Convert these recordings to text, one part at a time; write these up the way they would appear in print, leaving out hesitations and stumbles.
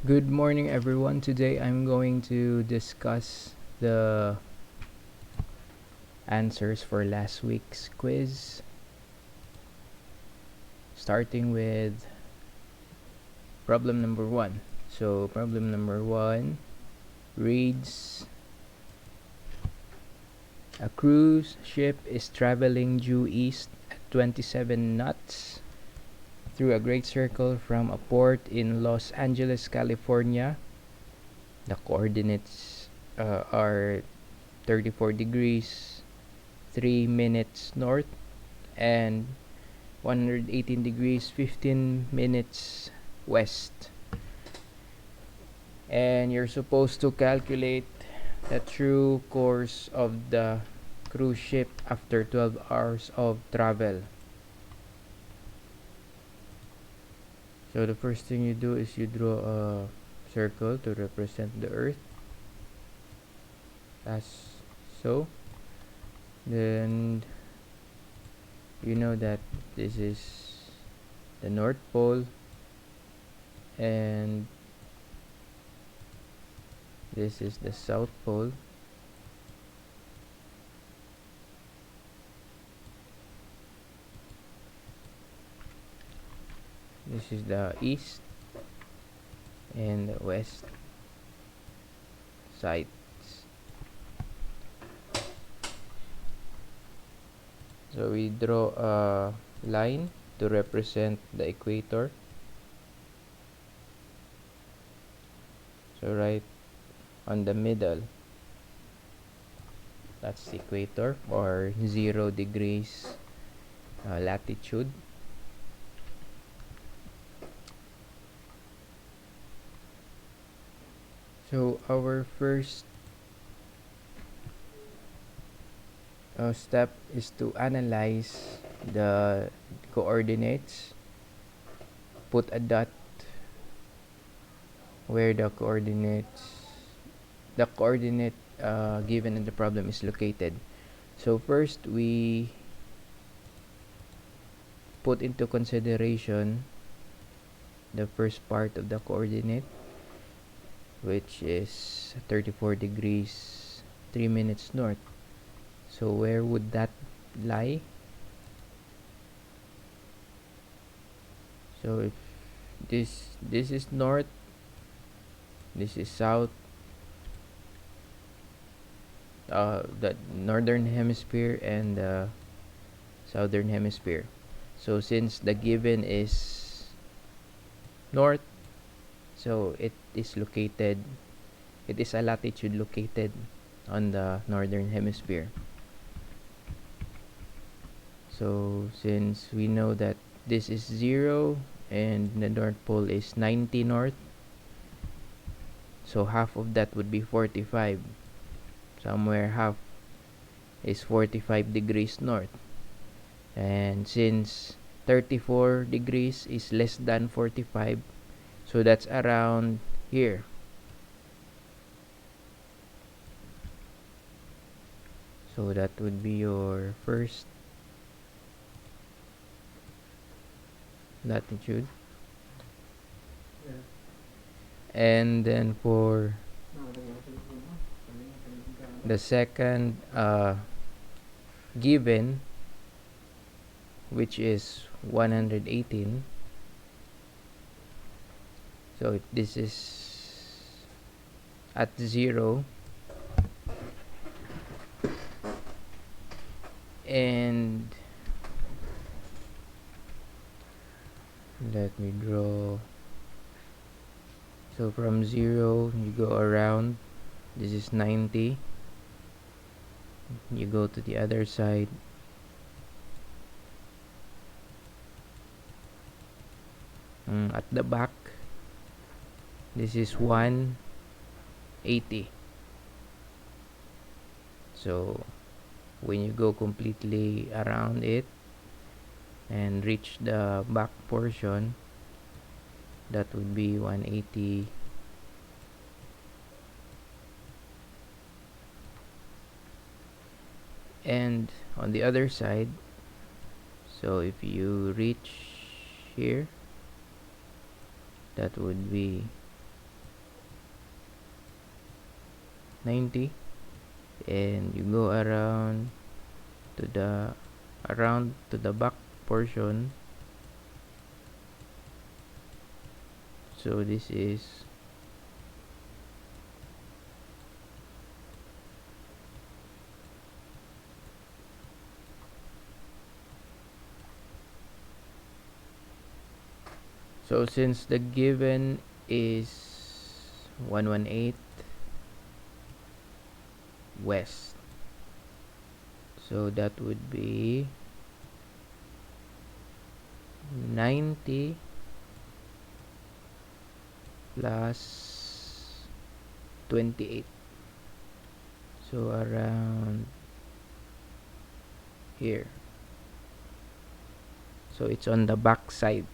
Good morning, everyone. Today I'm going to discuss the answers for last week's quiz, starting with problem number 1. So, problem number 1 reads: a cruise ship is traveling due east at 27 knots through a great circle from a port in Los Angeles, California. The coordinates are 34 degrees 3 minutes north and 118 degrees 15 minutes west. And you're supposed to calculate the true course of the cruise ship after 12 hours of travel. So the first thing you do is you draw a circle to represent the Earth, as so. Then you know that this is the North Pole and this is the South Pole. This is the east and the west sides. So we draw a line to represent the equator. So right on the middle, that's the equator, or 0 degrees latitude. So our first step is to analyze the coordinates. Put a dot where the coordinate given in the problem is located. So first we put into consideration the first part of the coordinate, which is 34 degrees 3 minutes north. So where would that lie? So if this is north, this is south, the northern hemisphere and the southern hemisphere. So since the given is north, so it is a latitude located on the northern hemisphere. So since we know that this is 0 and the North Pole is 90 north, so half of that would be 45. Somewhere half is 45 degrees north. And since 34 degrees is less than 45, so that's around here. So that would be your first latitude. And then for the second given, which is 118, so this is at 0, and let me draw. So from 0 you go around, this is 90, you go to the other side, at the back this is 180. So when you go completely around it and reach the back portion, that would be 180. And on the other side, so if you reach here, that would be 90, and you go around to the back portion. So this is so since the given is 118 west, so that would be 90 plus 28, so around here. So it's on the back side,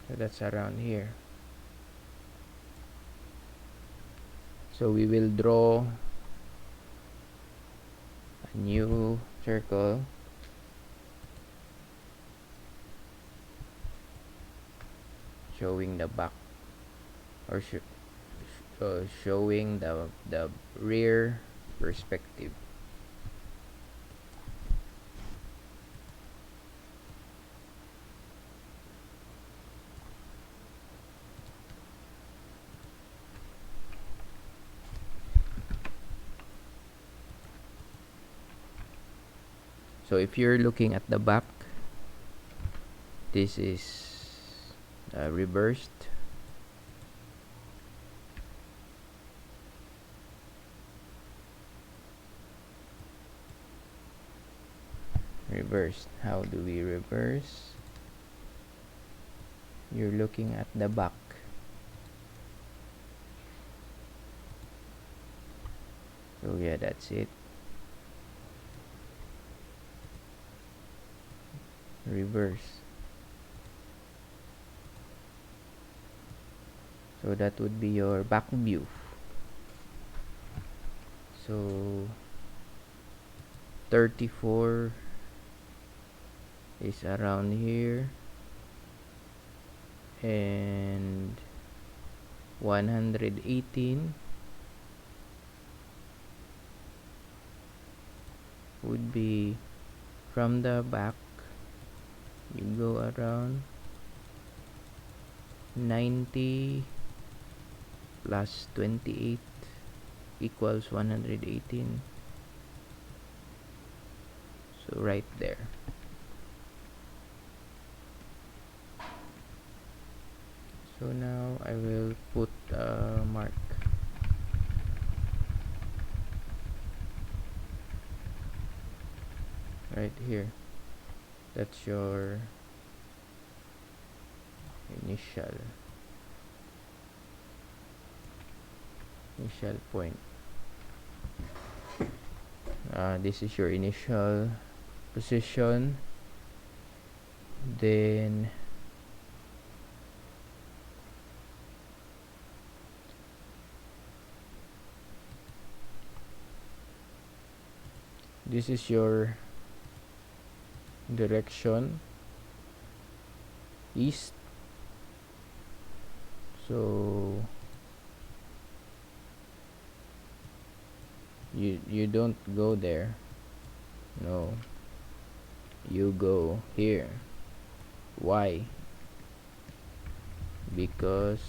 so that's around here. So we will draw a new circle showing the back, or showing the rear perspective. So if you're looking at the back, this is reversed. Reversed. How do we reverse? You're looking at the back. So yeah, that's it. Reverse. So that would be your back view. So 34 is around here, and 118 would be from the back. You go around 90 plus 28 equals 118. So right there. So now I will put a mark. Right here. That's your initial point. This is your initial position. Then this is your direction, east. So you don't go there. No, you go here. Why? Because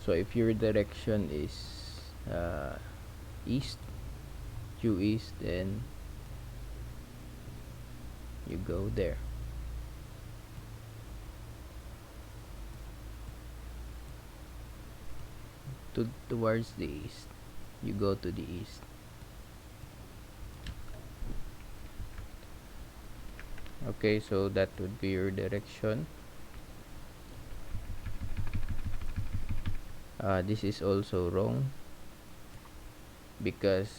so if your direction is east, due east, then you go there. Towards the east, you go to the east. Okay, so that would be your direction. This is also wrong, because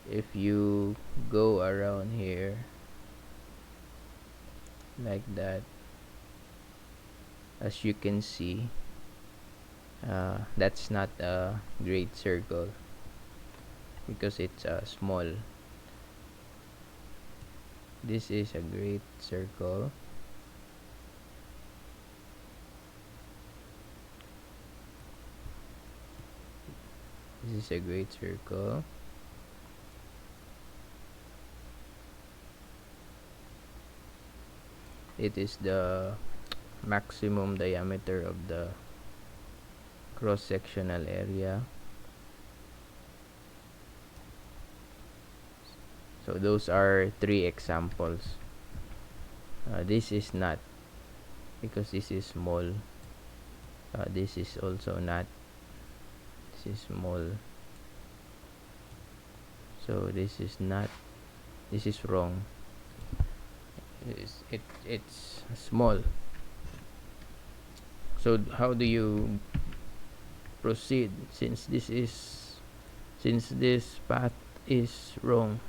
if you go around here like that, as you can see, that's not a great circle because it's small. This is a great circle. This is a great circle. It is the maximum diameter of the cross-sectional area. So those are 3 examples. This is not, because this is small. This is also not. This is small. So this is not. This is wrong. It's small. So how do you proceed since this path is wrong?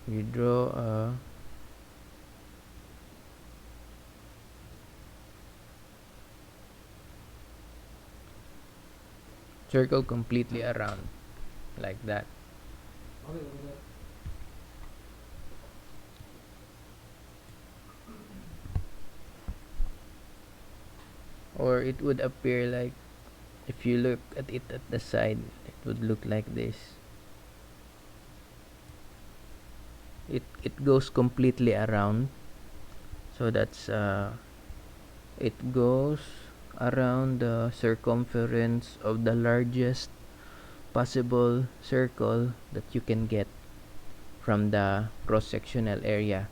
We draw a circle completely around, like that. Or it would appear like, if you look at it at the side, it would look like this. It goes completely around. So that's it goes around the circumference of the largest possible circle that you can get from the cross-sectional area.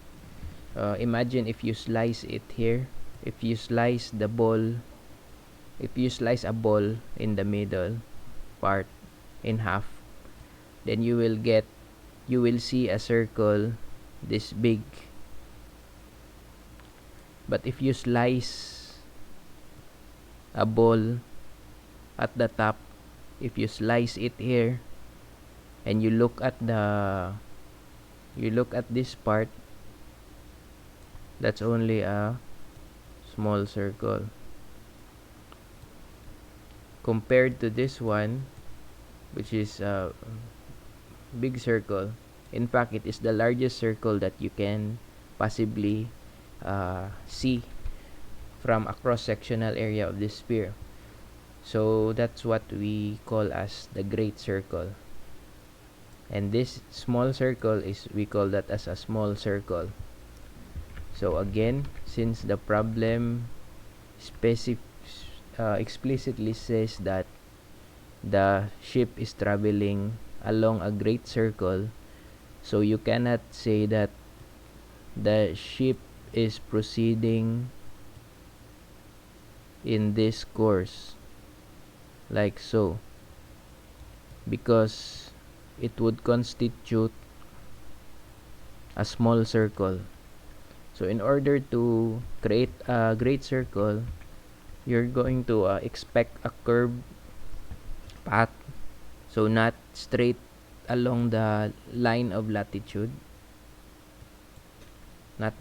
Imagine if you slice it here. If you slice a ball in the middle part in half, then you will see a circle this big. But if you slice a ball at the top, if you slice it here and you look at this part, that's only a small circle compared to this one, which is a big circle. In fact, it is the largest circle that you can possibly see from a cross-sectional area of this sphere. So that's what we call as the great circle. And this small circle we call that as a small circle. So again, since the problem explicitly says that the ship is traveling along a great circle, so you cannot say that the ship is proceeding in this course like so, because it would constitute a small circle. So in order to create a great circle, you're going to expect a curved path, so not straight along the line of latitude, not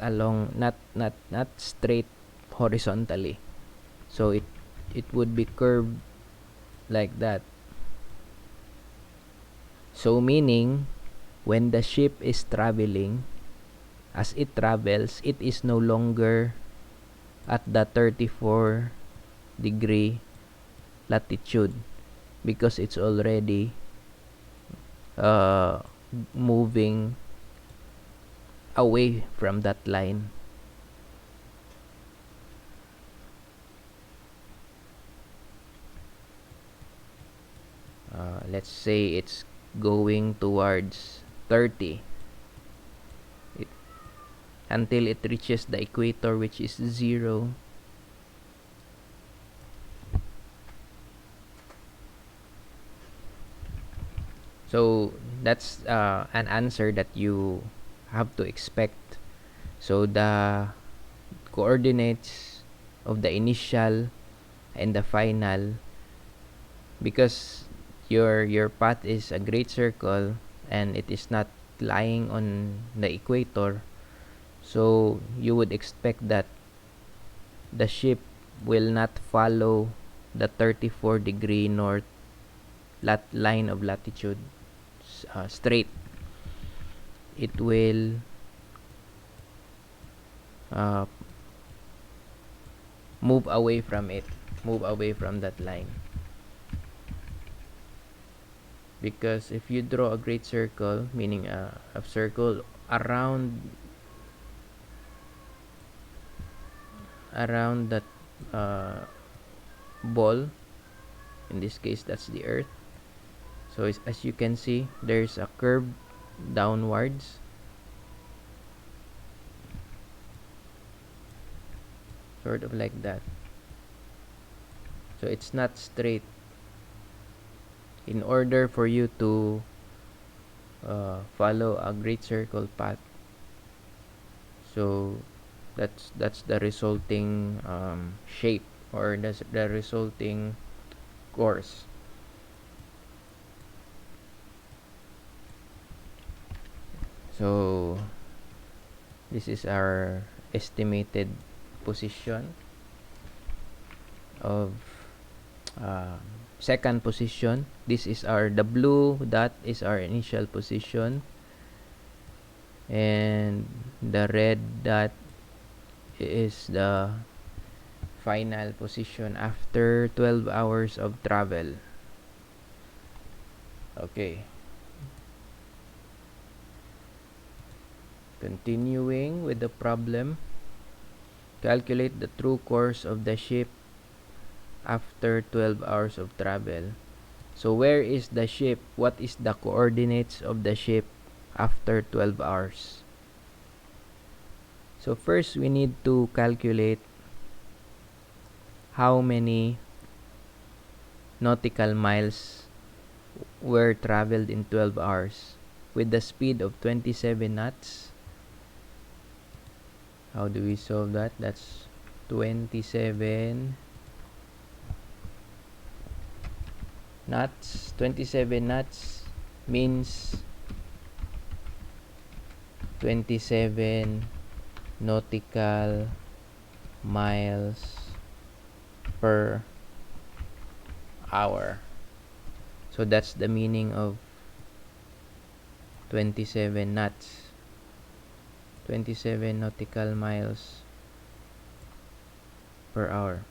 straight horizontally. So it would be curved like that. So meaning, when the ship is traveling, as it travels, it is no longer at the 34-degree latitude, because it's already moving away from that line. Let's say it's going towards 30 until it reaches the equator, which is 0. So that's an answer that you have to expect. So the coordinates of the initial and the final, because your path is a great circle and it is not lying on the equator, so you would expect that the ship will not follow the 34-degree north line of latitude straight. It will move away from that line. Because if you draw a great circle, meaning a circle around that ball, in this case that's the earth, so as you can see, there's a curve downwards, sort of like that. So it's not straight. In order for you to follow a great circle path, so that's the resulting shape, or that's the resulting course. So this is our estimated position of second position. This is the blue dot is our initial position, and the red dot is the final position after 12 hours of travel. Okay, continuing with the problem. Calculate the true course of the ship after 12 hours of travel. So where is the ship? What is the coordinates of the ship after 12 hours? So first we need to calculate how many nautical miles were traveled in 12 hours with the speed of 27 knots. How do we solve that? That's 27 knots. 27 knots means 27 nautical miles per hour. So that's the meaning of 27 knots. 27 nautical miles per hour.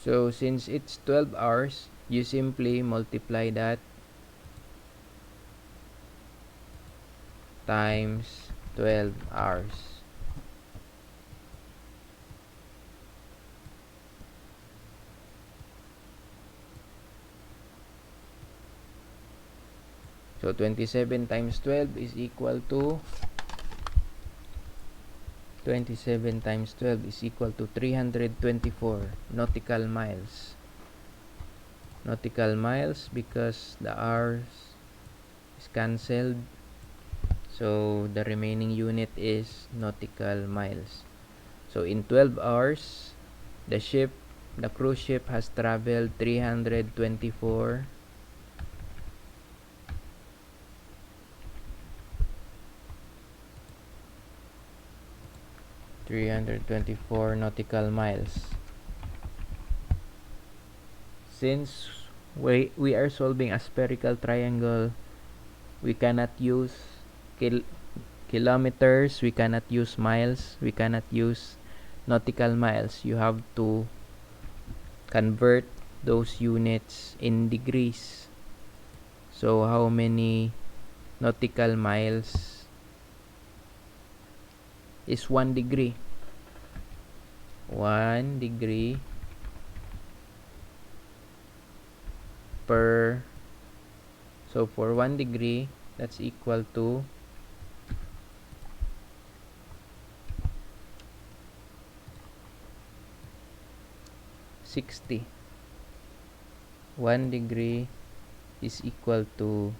So since it's 12 hours, you simply multiply that times 12 hours. So 27 times 12 is equal to 27 times 12 is equal to 324 nautical miles. Nautical miles because the hours is cancelled. So the remaining unit is nautical miles. So in 12 hours, the cruise ship has traveled 324 nautical miles. Since we are solving a spherical triangle, we cannot use kilometers, we cannot use miles, we cannot use nautical miles. You have to convert those units in degrees. So how many nautical miles is 1 degree? 1 degree per, so for 1 degree, that's equal to 60. 1 degree is equal to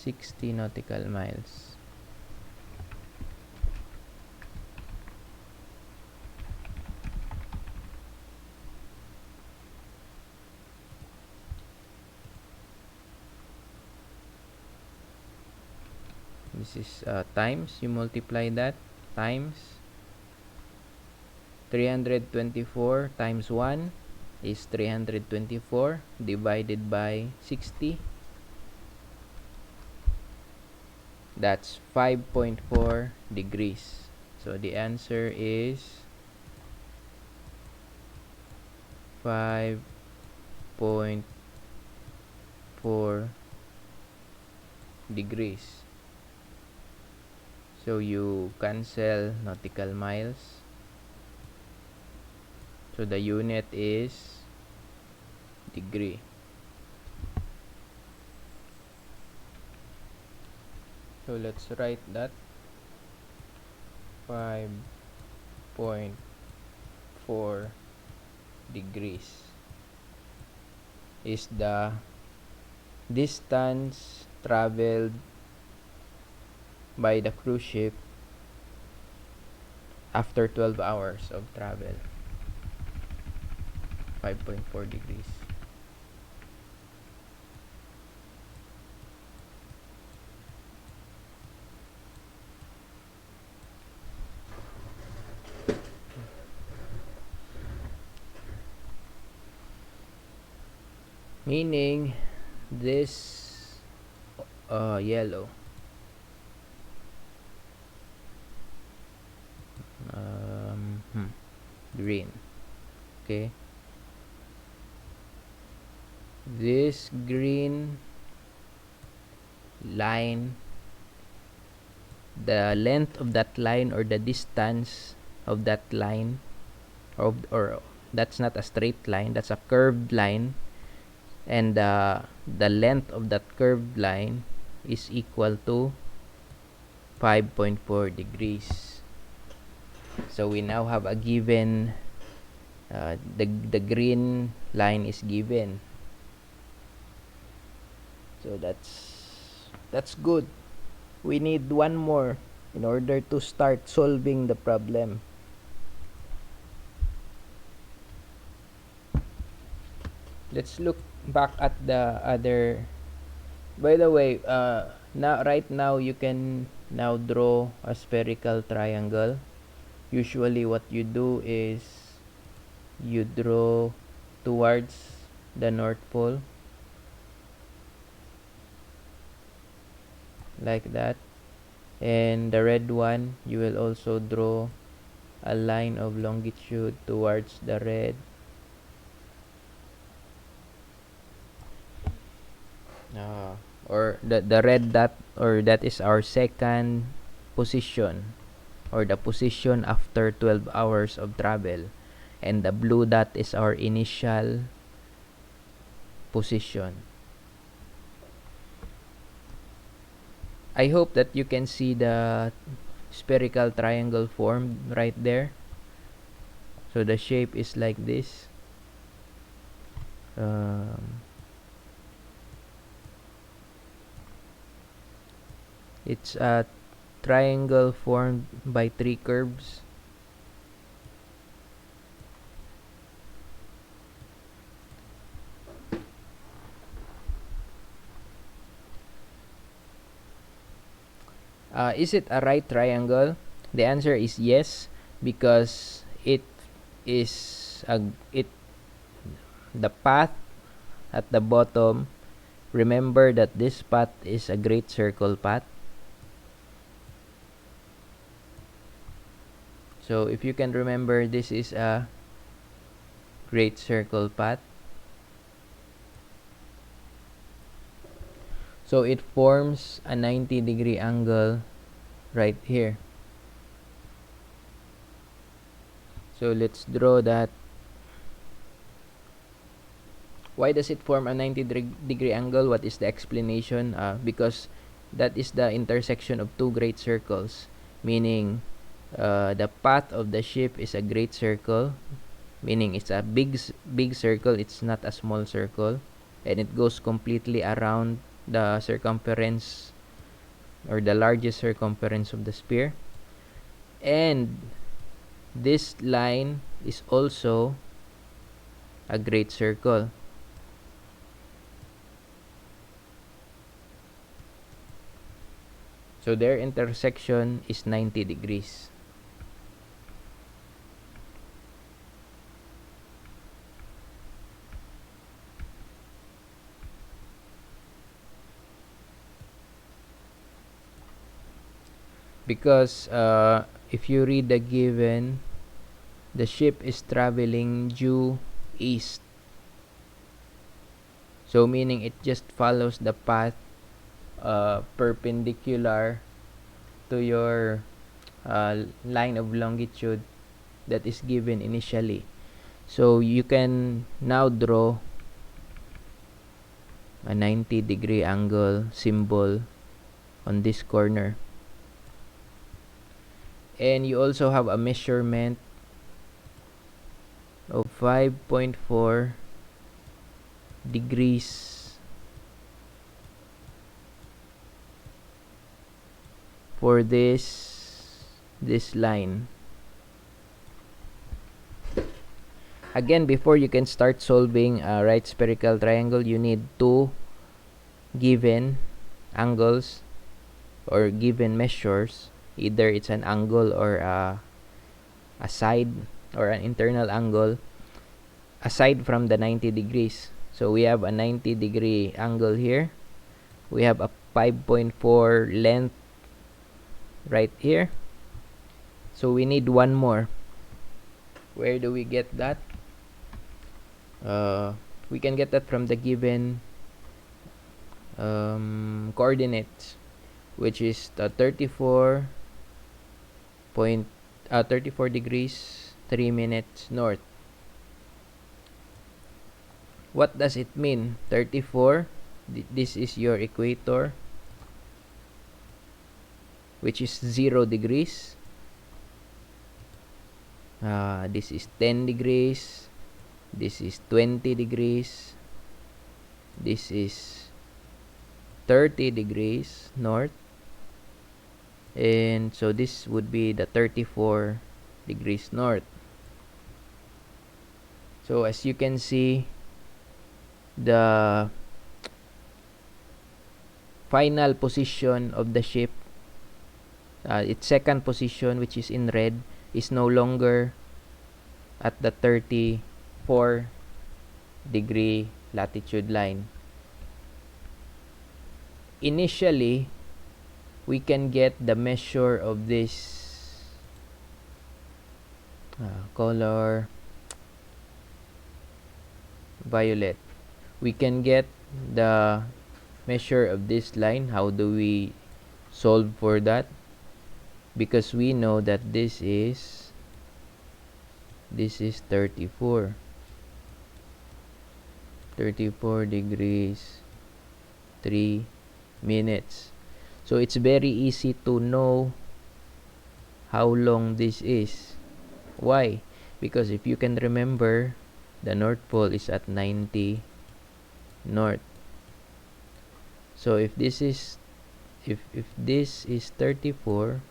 60 nautical miles. This is times, you multiply that, times 324 times 1 is 324 divided by 60. That's 5.4 degrees. So the answer is 5.4 degrees. So you cancel nautical miles. So the unit is degree. So let's write that 5.4 degrees is the distance traveled by the cruise ship after 12 hours of travel. 5.4 degrees. Meaning this yellow green, okay, this green line, the length of that line or the distance of that line, or that's not a straight line, that's a curved line, and the length of that curved line is equal to 5.4 degrees. So we now have a given, the green line is given. So that's good. We need one more in order to start solving the problem. Let's look back at the other. By the way, right now you can now draw a spherical triangle. Usually what you do is you draw towards the North Pole like that, and the red one you will also draw a line of longitude towards the red. Or the red dot, or that is our second position, or the position after 12 hours of travel, and the blue dot is our initial position. I hope that you can see the spherical triangle formed right there. So the shape is like this. It's a triangle formed by three curves. Is it a right triangle? The answer is yes, because it is the path at the bottom. Remember that this path is a great circle path. So if you can remember, this is a great circle path. So it forms a 90-degree angle right here. So let's draw that. Why does it form a 90-degree angle? What is the explanation? Because that is the intersection of two great circles, meaning the path of the ship is a great circle, meaning it's a big circle, it's not a small circle, and it goes completely around the circumference or the largest circumference of the sphere, and this line is also a great circle. So their intersection is 90 degrees. Because if you read the given, the ship is traveling due east. So meaning it just follows the path perpendicular to your line of longitude that is given initially. So you can now draw a 90-degree angle symbol on this corner. And you also have a measurement of 5.4 degrees for this line. Again, before you can start solving a right spherical triangle, you need two given angles or given measures. Either it's an angle or a side or an internal angle aside from the 90 degrees. So we have a 90-degree angle here. We have a 5.4 length right here. So we need one more. Where do we get that? We can get that from the given coordinates, which is the 34 degrees 3 minutes north. What does it mean? 34, this is your equator, which is 0 degrees. This is 10 degrees. This is 20 degrees. This is 30 degrees north. And so this would be the 34 degrees north. So as you can see, the final position of the ship, its second position, which is in red, is no longer at the 34 degree latitude line. Initially, we can get the measure of this color violet. We can get the measure of this line. How do we solve for that? Because we know that this is 34 degrees 3 minutes. So it's very easy to know how long this is. Why? Because if you can remember, the North Pole is at 90 north. So if this is 34,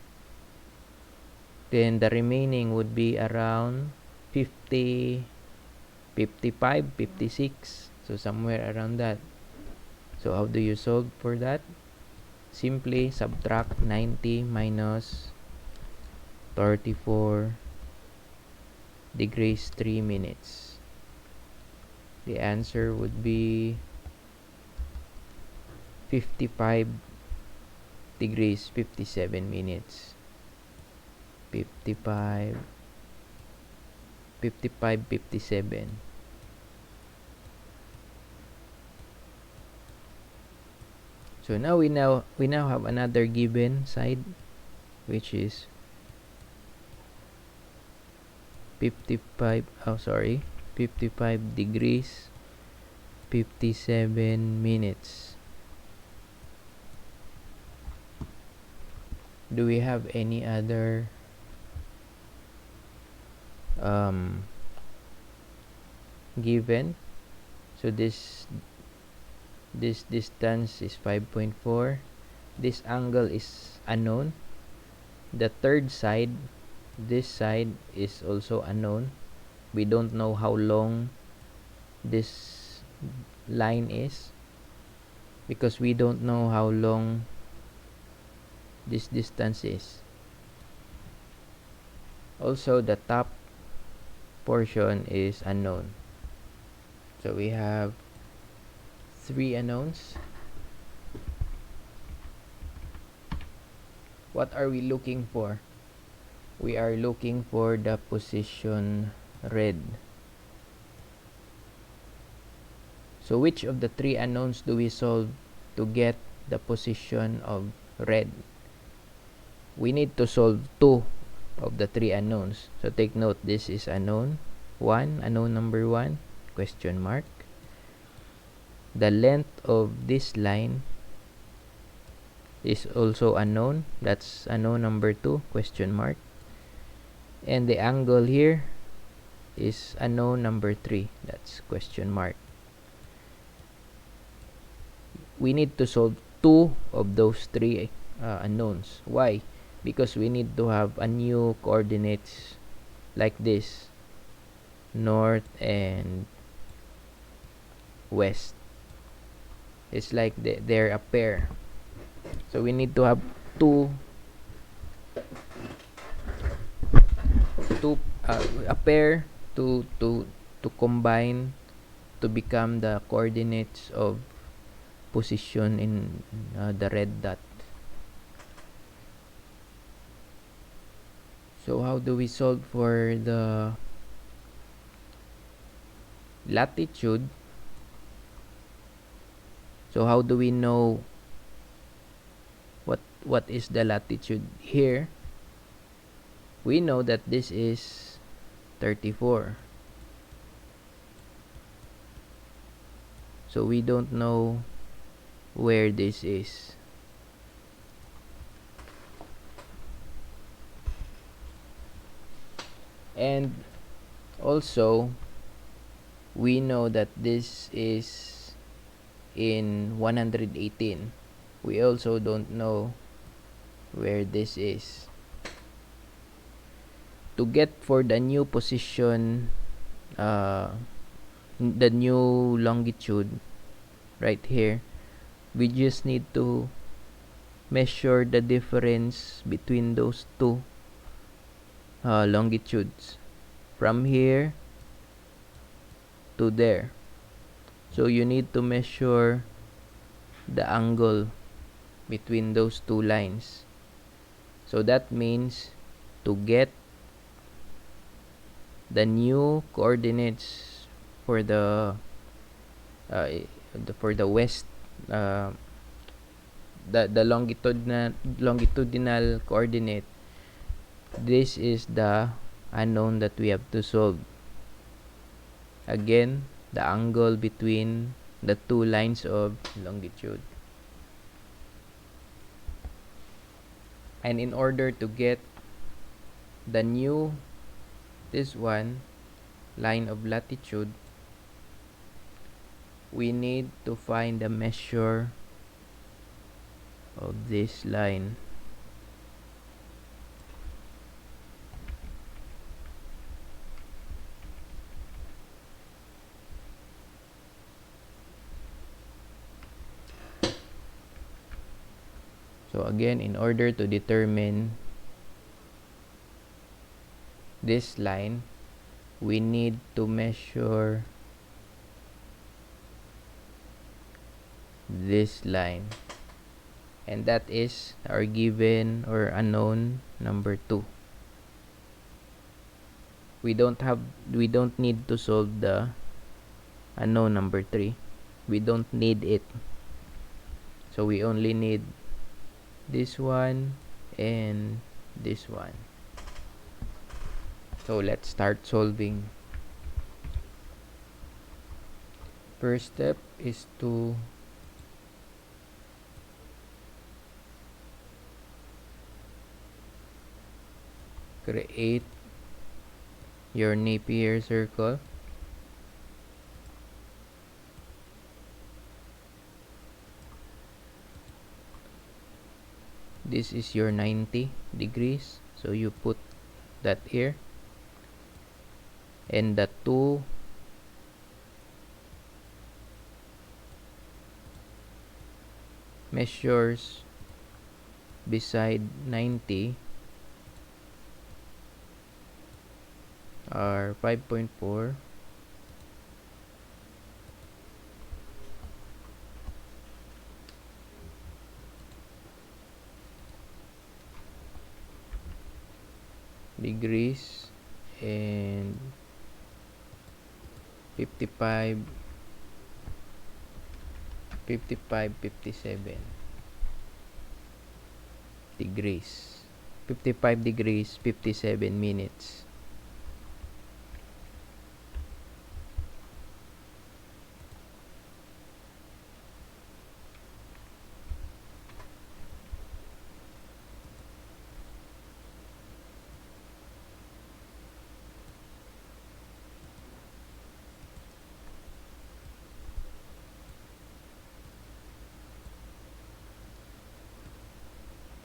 then the remaining would be around 50, 55, 56. So somewhere around that. So how do you solve for that? Simply subtract 90 minus 34 degrees 3 minutes. The answer would be 55 degrees 57 minutes. 57. So now we now have another given side, which is 55 degrees 57 minutes. Do we have any other given? So this This distance is 5.4. This angle is unknown. The third side, this side, is also unknown. We don't know how long this line is because we don't know how long this distance is. Also, the top portion is unknown. So we have 3 unknowns. What are we looking for? We are looking for the position red. So which of the 3 unknowns do we solve to get the position of red? We need to solve 2 of the 3 unknowns. So take note, this is unknown 1, unknown number 1, question mark. The length of this line is also unknown. That's unknown number 2, question mark. And the angle here is unknown number 3. That's question mark. We need to solve 2 of those 3 unknowns. Why? Because we need to have a new coordinates like this, north and west. It's like they're a pair. So we need to have a pair to combine to become the coordinates of position in the red dot. So how do we solve for the latitude? So how do we know what is the latitude here? We know that this is 34. So we don't know where this is. And also we know that this is in 118. We also don't know where this is. To get for the new position, the new longitude right here, we just need to measure the difference between those 2 longitudes from here to there. So you need to measure the angle between those 2 lines. So that means to get the new coordinates for the west, the longitudinal coordinate, this is the unknown that we have to solve. Again, the angle between the 2 lines of longitude. And in order to get the new, this one, line of latitude, we need to find the measure of this line. So again, in order to determine this line, we need to measure this line, and that is our given or unknown number 2. We don't need to solve the unknown number 3. We don't need it. So we only need this one and this one. So let's start solving. First step is to create your Napier circle. this is your 90 degrees, so you put that here, and the 2 measures beside 90 are 5.4 degrees and 57 degrees, 55 degrees 57 minutes.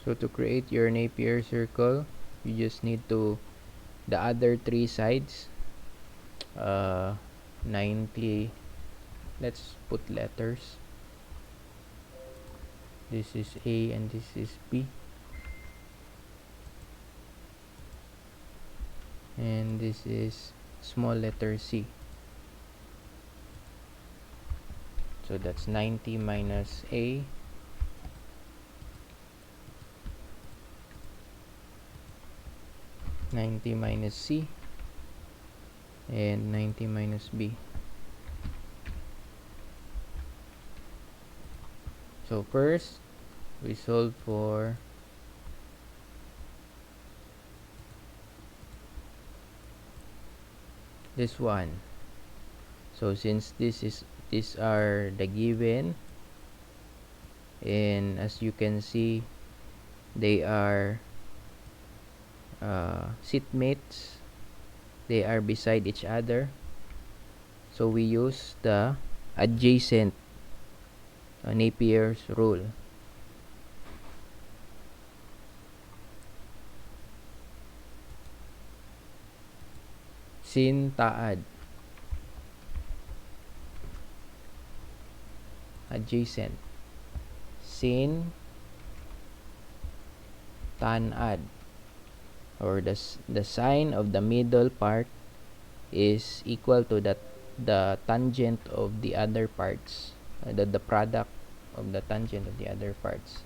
So to create your Napier circle, you just need to the other three sides 90, let's put letters, this is A and this is B, and this is small letter C. So that's 90 minus A, -90 minus C, and 90 minus B. So first we solve for this one. So since these are the given, and as you can see they are seatmates, they are beside each other, so we use the adjacent Napier's rule. Sin taad, adjacent, sin tanad, or the sine of the middle part is equal to the tangent of the other parts, the product of the tangent of the other parts.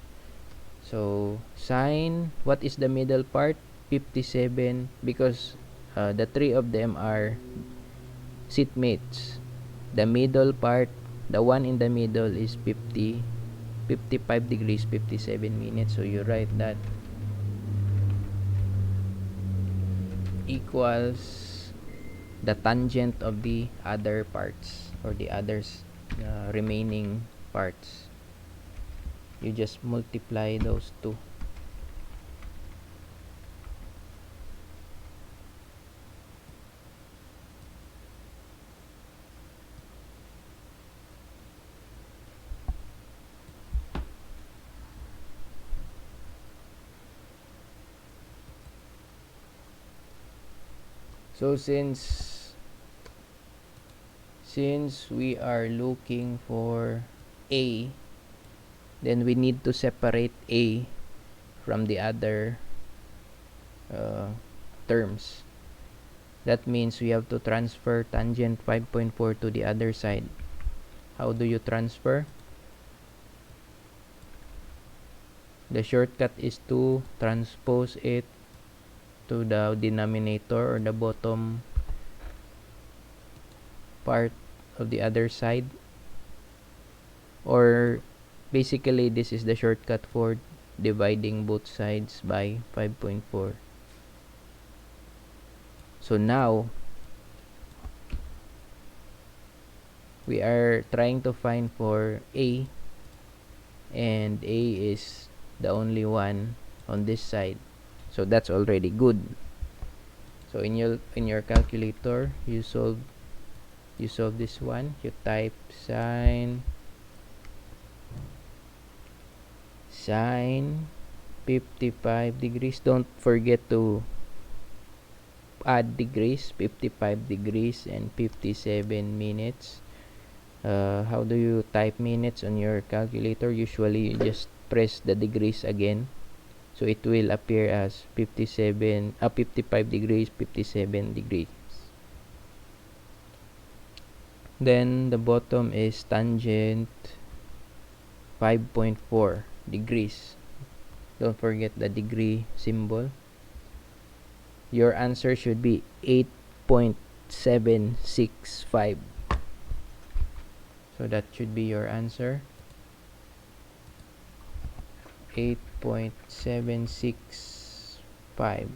So sine, what is the middle part? 57, because the three of them are seatmates. The middle part, the one in the middle is 55 degrees 57 minutes, so you write that equals the tangent of the other parts, or the others remaining parts. You just multiply those two. So since we are looking for A, then we need to separate A from the other terms. That means we have to transfer tangent 5.4 to the other side. How do you transfer? The shortcut is to transpose it to the denominator, or the bottom part of the other side, or basically this is the shortcut for dividing both sides by 5.4. So now we are trying to find for A, and A is the only one on this side, so that's already good. So in your calculator, you solve this one. You type sine 55 degrees. Don't forget to add degrees, 55 degrees and 57 minutes. How do you type minutes on your calculator? Usually you just press the degrees again, so it will appear as 55 degrees, 57 degrees. Then the bottom is tangent 5.4 degrees. Don't forget the degree symbol. Your answer should be 8.765. So that should be your answer. 8.765.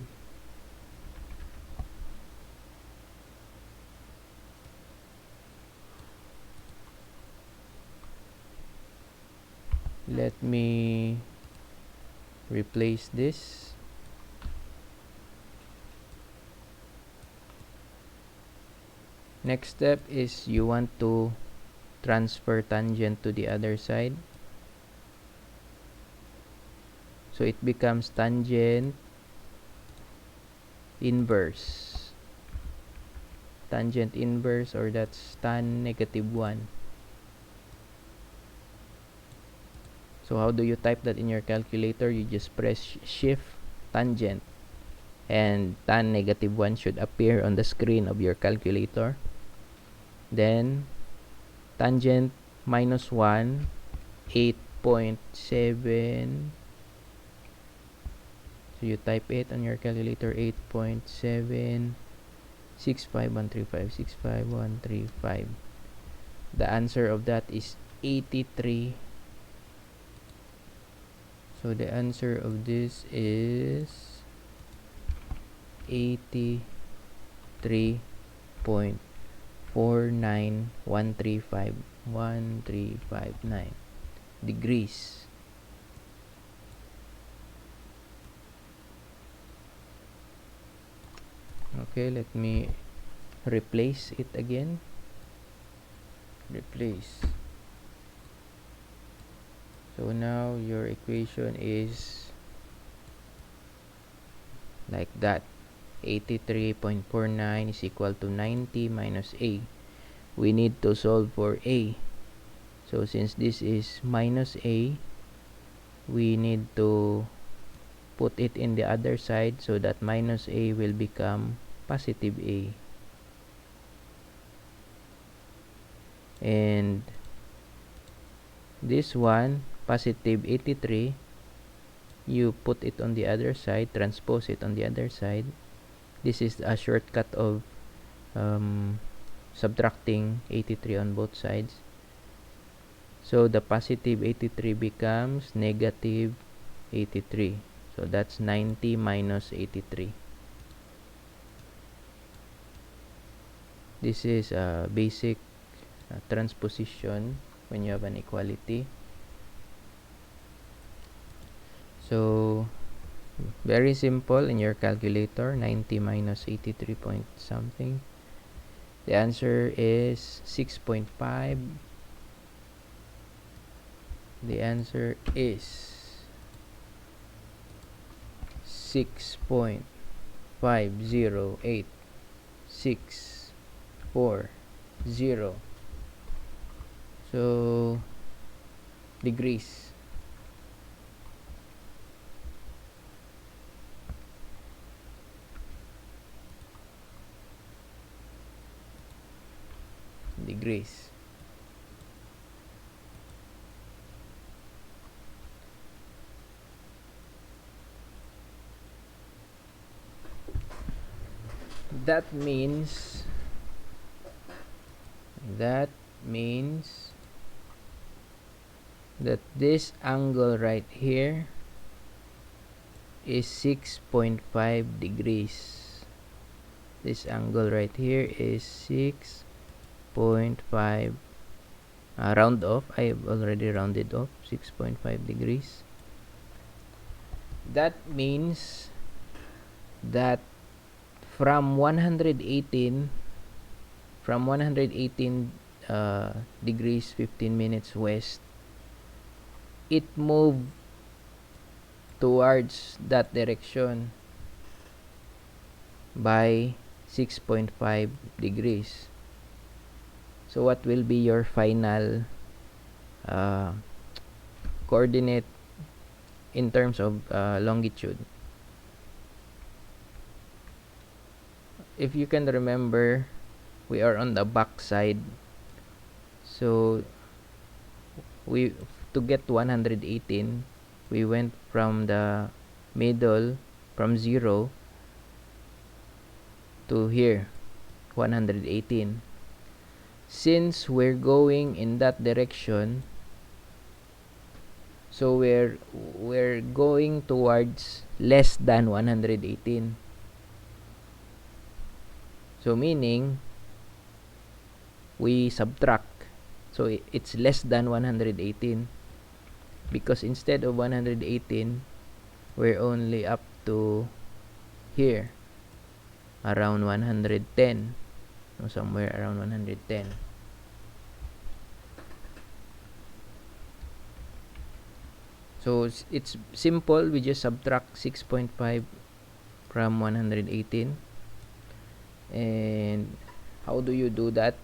Let me replace this. Next step is you want to transfer tangent to the other side. So it becomes tangent inverse. Tangent inverse, or that's tan -1. So how do you type that in your calculator? You just press shift tangent, and tan -1 should appear on the screen of your calculator. Then tangent -1, 8.7. So you type it on your calculator, 8.765,135,65135. The answer of that is 83. So the answer of this is 83.49135,1359 degrees. Okay, let me replace it again. Replace. So now your equation is like that. 83.49 is equal to 90 minus A. We need to solve for A. So since this is minus A, we need to put it in the other side so that minus A will become positive A. And this one, positive 83, you put it on the other side, transpose it on the other side. This is a shortcut of subtracting 83 on both sides. So the positive 83 becomes negative 83. So that's 90 minus 83. This is a basic transposition when you have an equality. So very simple in your calculator. 90 minus 83 point something. The answer is 6.5. The answer is 6.508640. So degrees. Degrees. That means that this angle right here is 6.5 degrees. This angle right here is 6.5. Round off. I have already rounded off. 6.5 degrees. That means that from 118 degrees 15 minutes west, it moved towards that direction by 6.5 degrees. So what will be your final coordinate in terms of longitude? If you can remember, we are on the back side, so we to get 118, we went from the middle, from 0 to here, 118. Since we're going in that direction, so we're going towards less than 118. So meaning we subtract, so it's less than 118, because instead of 118, we're only up to here, around 110, or somewhere around 110. So it's simple, we just subtract 6.5 from 118. And how do you do that?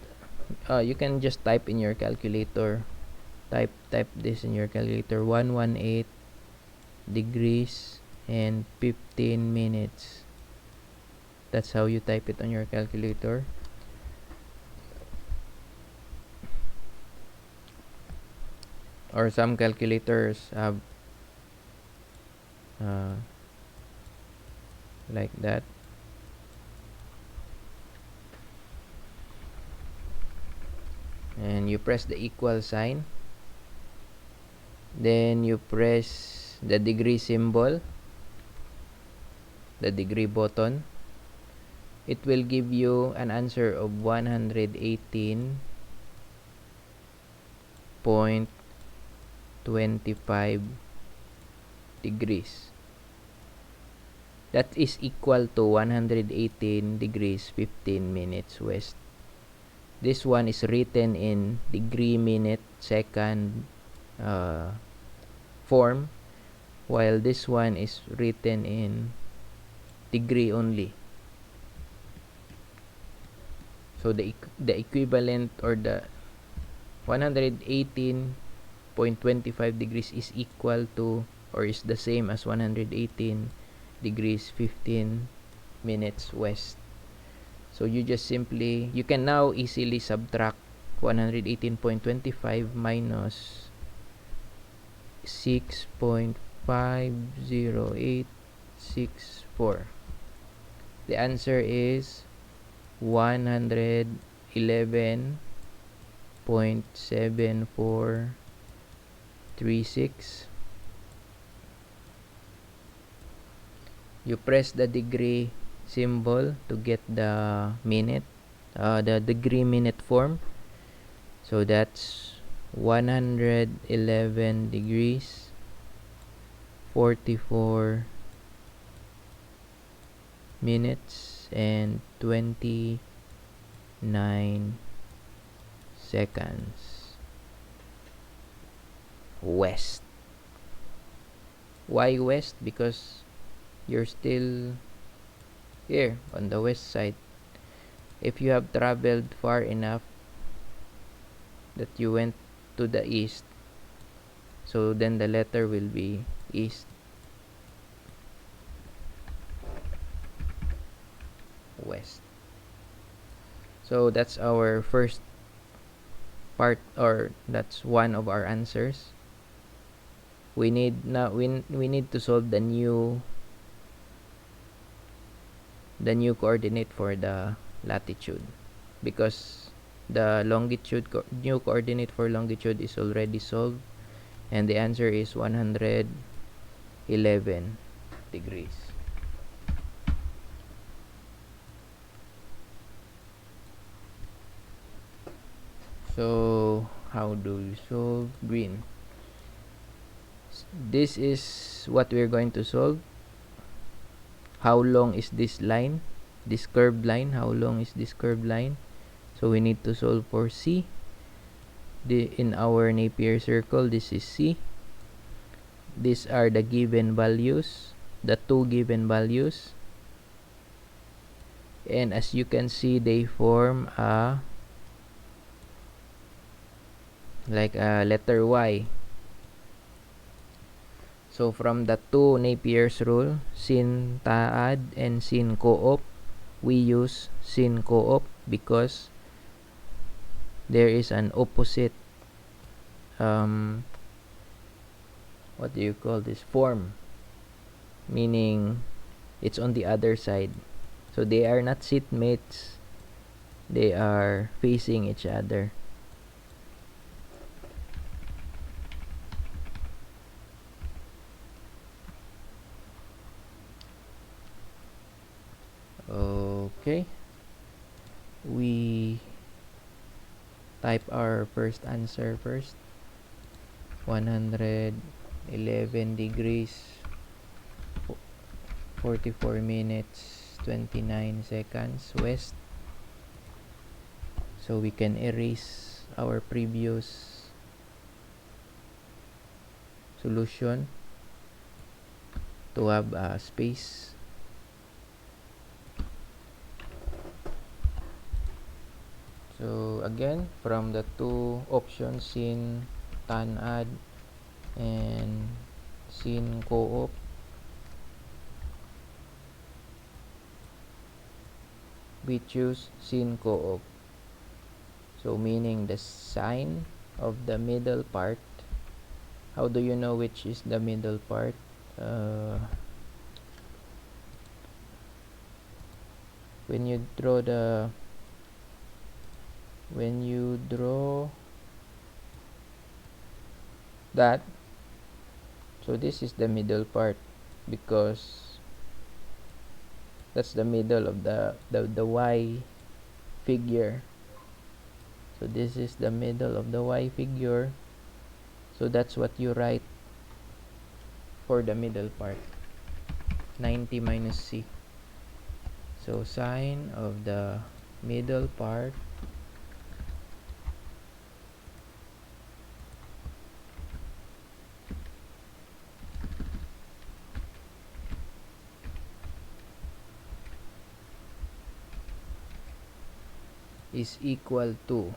You can just type in your calculator, type this in your calculator, 118 degrees and 15 minutes. That's how you type it on your calculator. Or some calculators have like that. And you press the equal sign, then you press the degree symbol, the degree button. It will give you an answer of 118.25 degrees. That is equal to 118 degrees 15 minutes west. This one is written in degree, minute, second form, while this one is written in degree only. So the equivalent, or the 118.25 degrees is equal to, or is the same as 118 degrees 15 minutes west. So you just simply, you can now easily subtract 118.25 minus 6.50864. The answer is 111.7436. You press the degree symbol to get the minute, the degree minute form. So that's 111 degrees 44 minutes and 29 seconds west. Why west? Because you're still here on the west side. If you have traveled far enough that you went to the east, so then the letter will be east. West. So that's our first part, or that's one of our answers. We need now we need to solve the new coordinate for the latitude, because the longitude new coordinate for longitude is already solved, and the answer is 111 degrees. So how do you solve green? This is what we're going to solve. How long is this line, this curved line? How long is this curved line? So we need to solve for C. In our Napier circle, this is C. these are the given values, the two given values, and as you can see, they form a like a letter Y. So from the two Napier's rule, sin taad and sin co-op, we use sin co-op because there is an opposite what do you call this, form, meaning it's on the other side. So they are not seatmates, they are facing each other. Okay, we type our first answer first. 111 degrees 44 minutes 29 seconds west. So we can erase our previous solution to have a space. So again, from the two options, sin tan-ad and sin co-op, we choose sin co-op. So meaning the sign of the middle part. How do you know which is the middle part? When you draw that, so this is the middle part because that's the middle of the Y figure. So this is the middle of the Y figure, so that's what you write for the middle part, 90 minus C. So sine of the middle part is equal to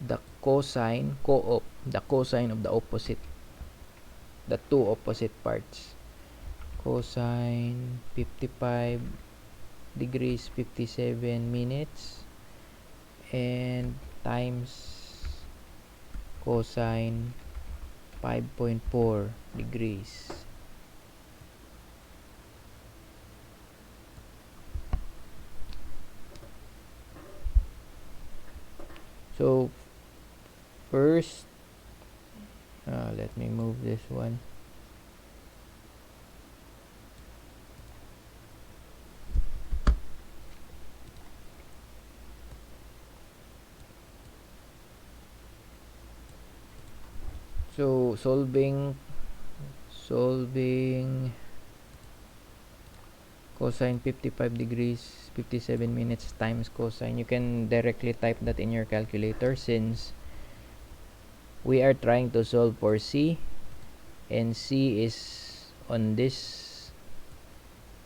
the cosine co-op, the cosine of the opposite, the two opposite parts. Cosine 55 degrees 57 minutes and times cosine 5.4 degrees. So first, let me move this one. So solving cosine 55 degrees 57 minutes times cosine, you can directly type that in your calculator since we are trying to solve for C, and C is on this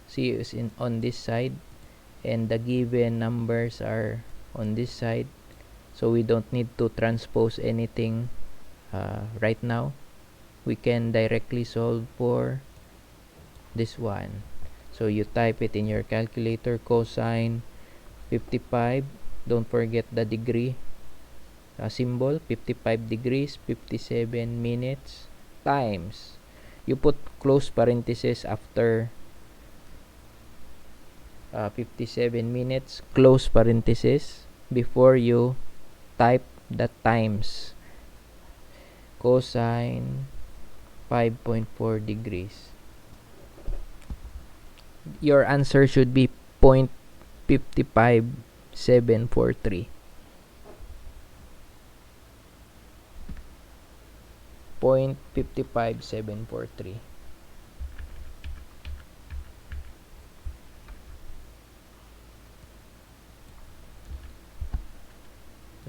side and the given numbers are on this side, so we don't need to transpose anything right now. We can directly solve for this one. So you type it in your calculator, cosine 55, don't forget the degree symbol, 55 degrees 57 minutes times, you put close parenthesis after 57 minutes, close parenthesis before you type the times, cosine 5.4 degrees. Your answer should be 0.55743. 0.55743.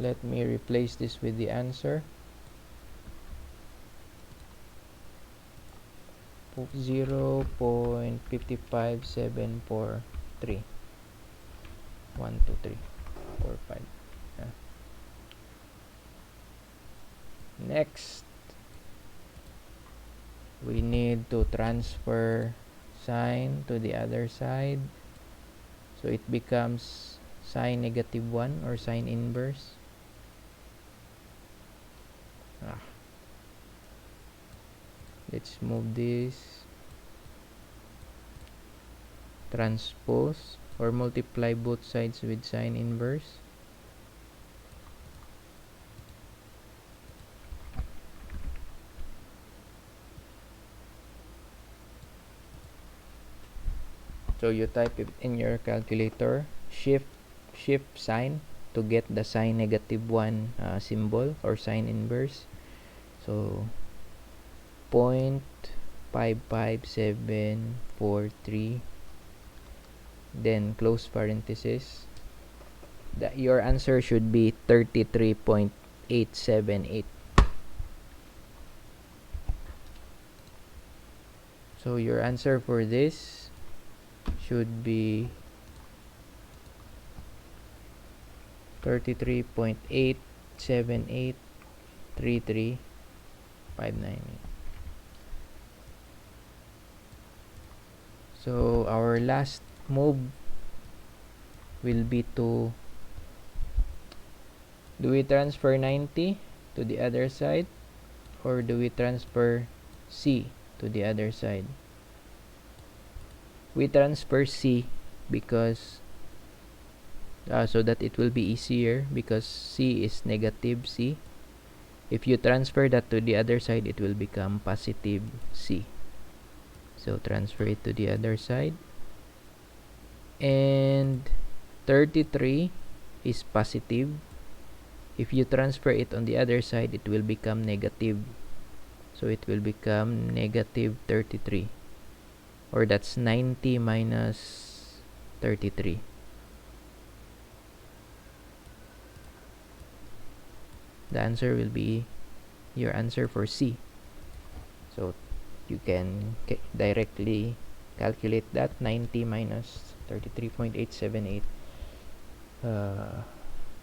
let me replace this with the answer. 0.55743. 1 2 3 4 5. Yeah. Next, we need to transfer sine to the other side, so it becomes sine -1 or sine inverse. Let's move this, transpose or multiply both sides with sine inverse. So you type it in your calculator, shift sine to get the sine -1 symbol or sine inverse. So 0.55743, then close parenthesis. Your answer should be 33.878. So your answer for this should be 33.87833.598. So our last move will be to, do we transfer 90 to the other side, or do we transfer C to the other side? We transfer C because so that it will be easier, because C is negative C. If you transfer that to the other side, it will become positive C. So transfer it to the other side. And 33 is positive. If you transfer it on the other side, it will become negative. So it will become negative 33. Or that's 90 minus 33. The answer will be your answer for C. So you can directly calculate that. 90 minus 33.878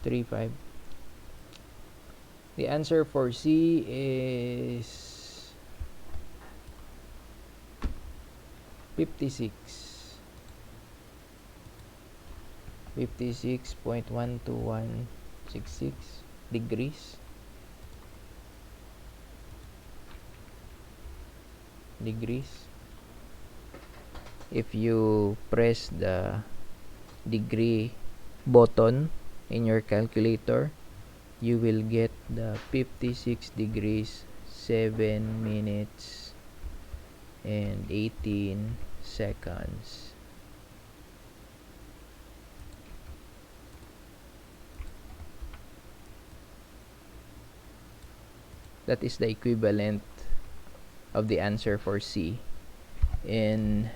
35. The answer for C is 56.12166 degrees. If you press the degree button in your calculator, you will get the 56 degrees 7 minutes and 18 seconds. That is the equivalent of the answer for C in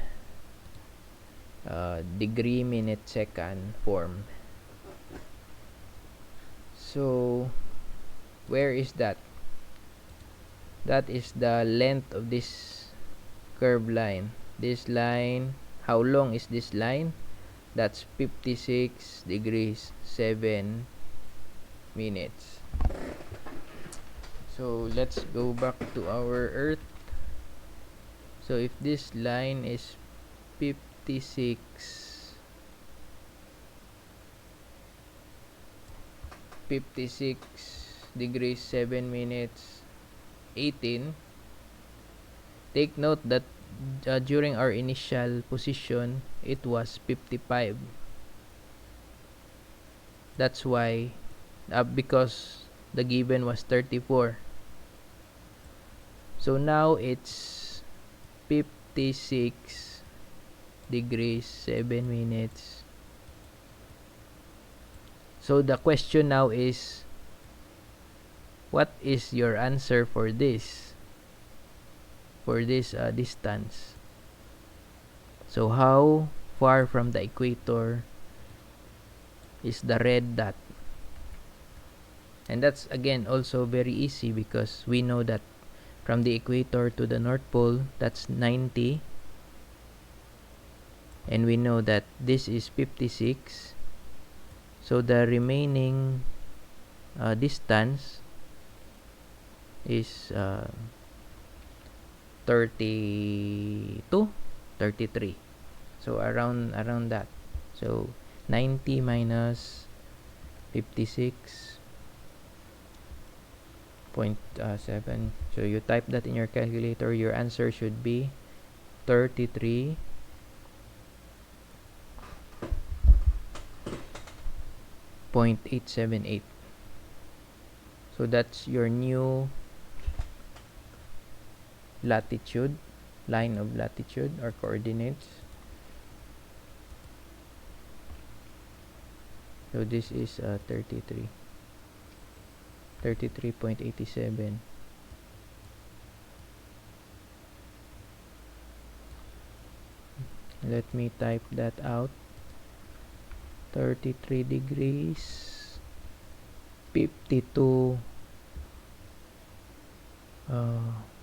degree minute second form. So where is that? That is the length of this curved line. This line, how long is this line? That's 56 degrees 7 minutes. So let's go back to our Earth. So if this line is 56 degrees 7 minutes 18, take note that during our initial position it was 55. That's why because the given was 34. So now it's 56 degrees 7 minutes. So the question now is, what is your answer for this distance? So how far from the equator is the red dot? And that's again also very easy because we know that from the equator to the North Pole, that's 90. And we know that this is 56. So the remaining distance is 32, 33. So around that. So 90 minus 56.7. So you type that in your calculator, your answer should be 33.878. So that's your new latitude, line of latitude or coordinates. So this is 33.87. Let me type that out. 33 degrees 52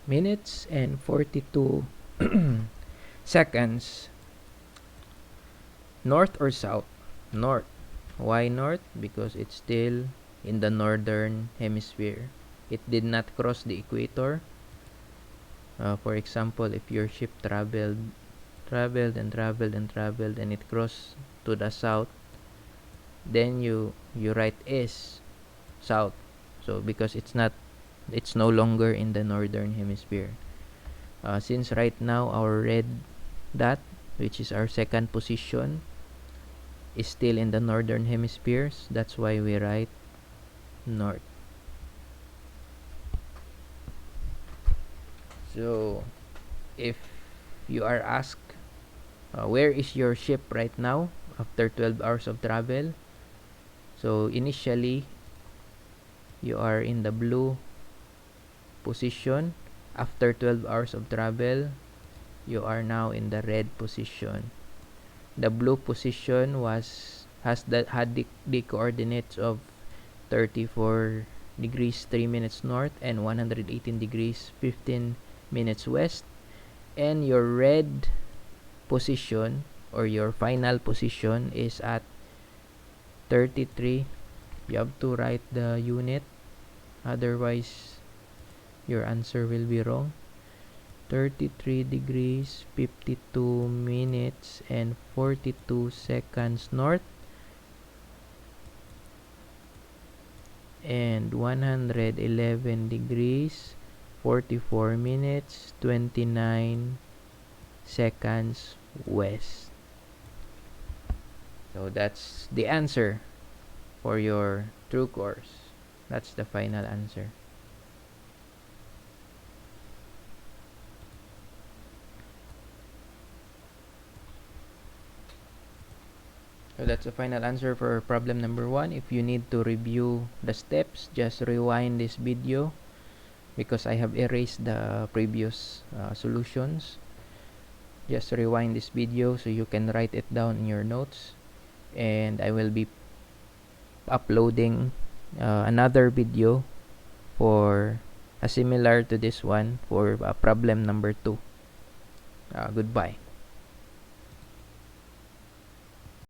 minutes and 42 seconds. North or south? North. Why north? Because it's still in the northern hemisphere. It did not cross the equator. For example, if your ship traveled and it crossed to the south, then you write is south. So because it's no longer in the northern hemisphere. Since right now our red dot, which is our second position, is still in the northern hemispheres, that's why we write north. So if you are asked where is your ship right now after 12 hours of travel, so initially you are in the blue position. After 12 hours of travel, you are now in the red position. The blue position had the coordinates of 34 degrees 3 minutes north and 118 degrees 15 minutes west. And your red position or your final position is at 33. You have to write the unit, otherwise your answer will be wrong. 33 degrees 52 minutes and 42 seconds north and 111 degrees 44 minutes 29 seconds west. So that's the answer for your true course. That's the final answer. So that's the final answer for problem number 1. If you need to review the steps, just rewind this video because I have erased the previous solutions. Just rewind this video so you can write it down in your notes, and I will be uploading another video for similar to this one for problem number 2. Goodbye.